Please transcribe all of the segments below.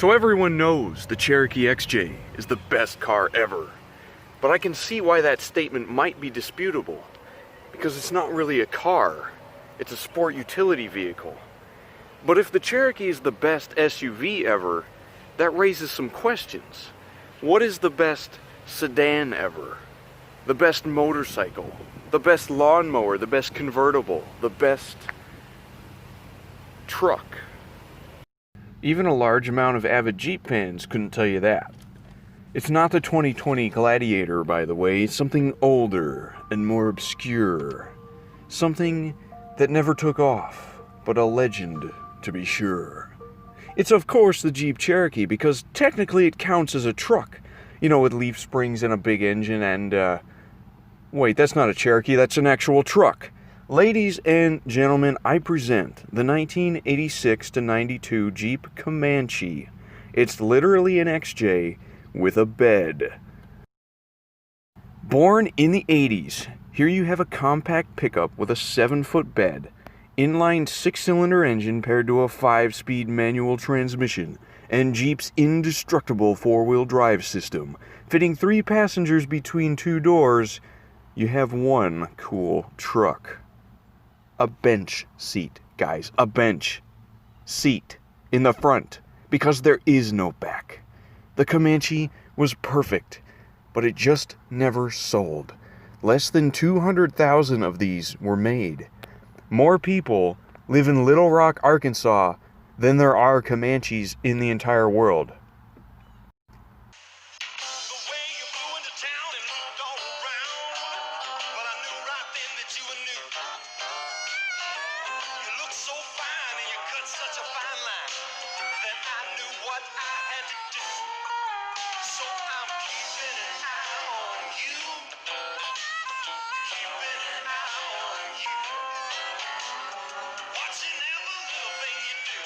So everyone knows the Cherokee XJ is the best car ever. But I can see why that statement might be disputable. Because it's not really a car, it's a sport utility vehicle. But if the Cherokee is the best SUV ever, that raises some questions. What is the best sedan ever? The best motorcycle? The best lawnmower? The best convertible? The best truck? Even a large amount of avid Jeep fans couldn't tell you that. It's not the 2020 Gladiator, by the way. It's something older and more obscure. Something that never took off, but a legend to be sure. It's of course the Jeep Cherokee, because technically it counts as a truck. You know, with leaf springs and a big engine and, wait, that's not a Cherokee, that's an actual truck. Ladies and gentlemen, I present the 1986 to 92 Jeep Comanche. It's literally an XJ with a bed. Born in the 80s, here you have a compact pickup with a 7-foot bed, inline 6-cylinder engine paired to a 5-speed manual transmission, and Jeep's indestructible 4-wheel drive system. Fitting 3 passengers between 2 doors, you have one cool truck. A bench seat, guys. A bench seat in the front, because there is no back. The Comanche was perfect, but it just never sold. Less than 200,000 of these were made. More people live in Little Rock, Arkansas than there are Comanches in the entire world.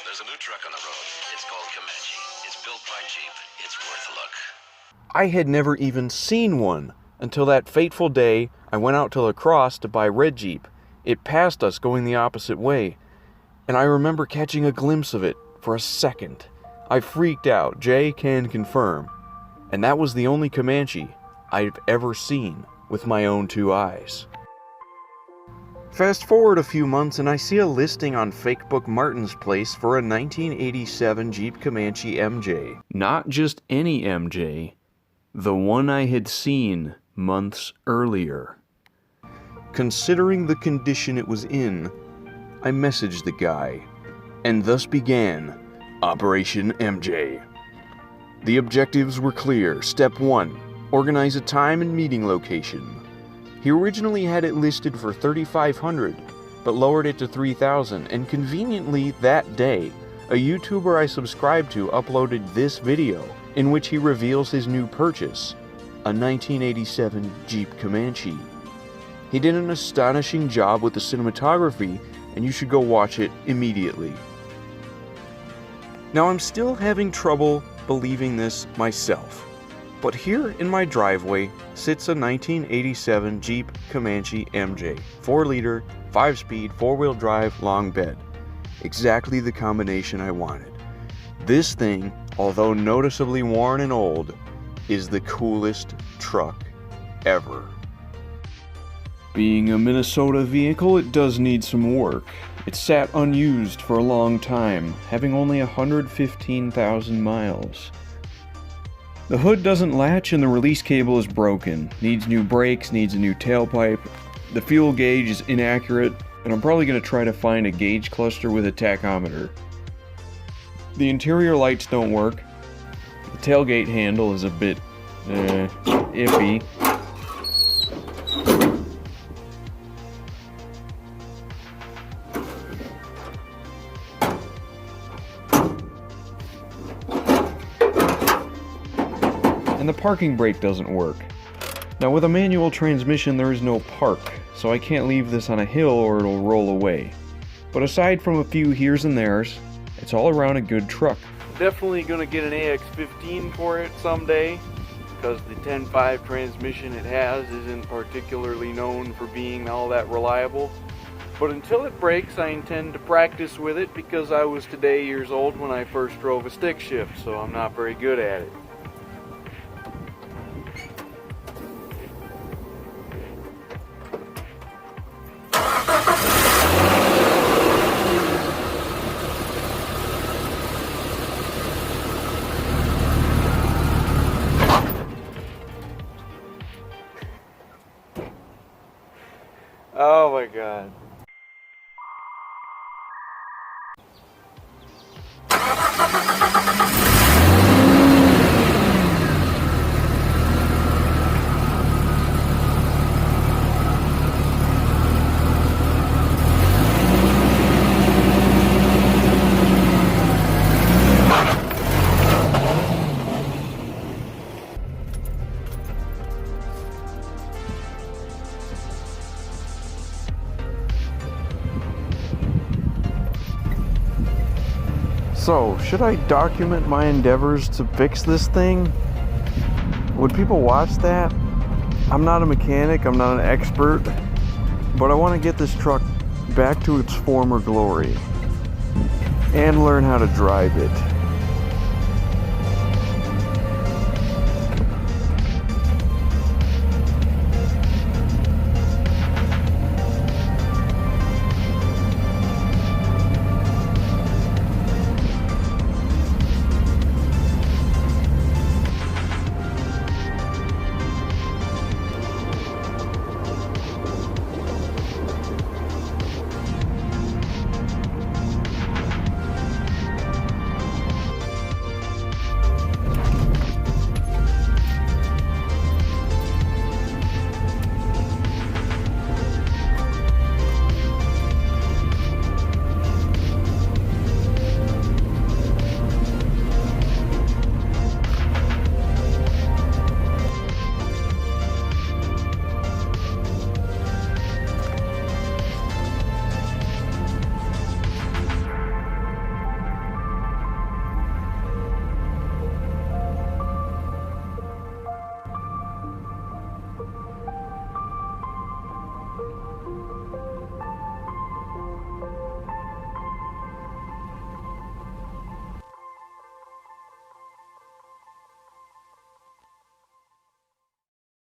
There's a new truck on the road. It's called Comanche. It's built by Jeep. It's worth a look. I had never even seen one until that fateful day I went out to La Crosse to buy red Jeep. It passed us going the opposite way, and I remember catching a glimpse of it for a second. I freaked out, Jay can confirm, and that was the only Comanche I've ever seen with my own 2 eyes. Fast forward a few months and I see a listing on Fakebook Martin's Place for a 1987 Jeep Comanche MJ. Not just any MJ, the one I had seen months earlier. Considering the condition it was in, I messaged the guy, and thus began Operation MJ. The objectives were clear. Step 1, organize a time and meeting location. He originally had it listed for $3,500, but lowered it to $3,000, and conveniently that day, a YouTuber I subscribed to uploaded this video in which he reveals his new purchase, a 1987 Jeep Comanche. He did an astonishing job with the cinematography, and you should go watch it immediately. Now I'm still having trouble believing this myself. But here in my driveway sits a 1987 Jeep Comanche MJ, 4-liter, 5-speed, 4-wheel drive, long bed. Exactly the combination I wanted. This thing, although noticeably worn and old, is the coolest truck ever. Being a Minnesota vehicle, it does need some work. It sat unused for a long time, having only 115,000 miles. The hood doesn't latch and the release cable is broken. Needs new brakes, needs a new tailpipe. The fuel gauge is inaccurate, and I'm probably going to try to find a gauge cluster with a tachometer. The interior lights don't work. The tailgate handle is a bit, iffy. And the parking brake doesn't work. Now with a manual transmission there is no park, so I can't leave this on a hill or it'll roll away. But aside from a few heres and theres, it's all around a good truck. Definitely gonna get an AX15 for it someday, because the 10.5 transmission it has isn't particularly known for being all that reliable. But until it breaks, I intend to practice with it because I was today years old when I first drove a stick shift, so I'm not very good at it. Oh my God. So, should I document my endeavors to fix this thing? Would people watch that? I'm not a mechanic, I'm not an expert, but I want to get this truck back to its former glory and learn how to drive it.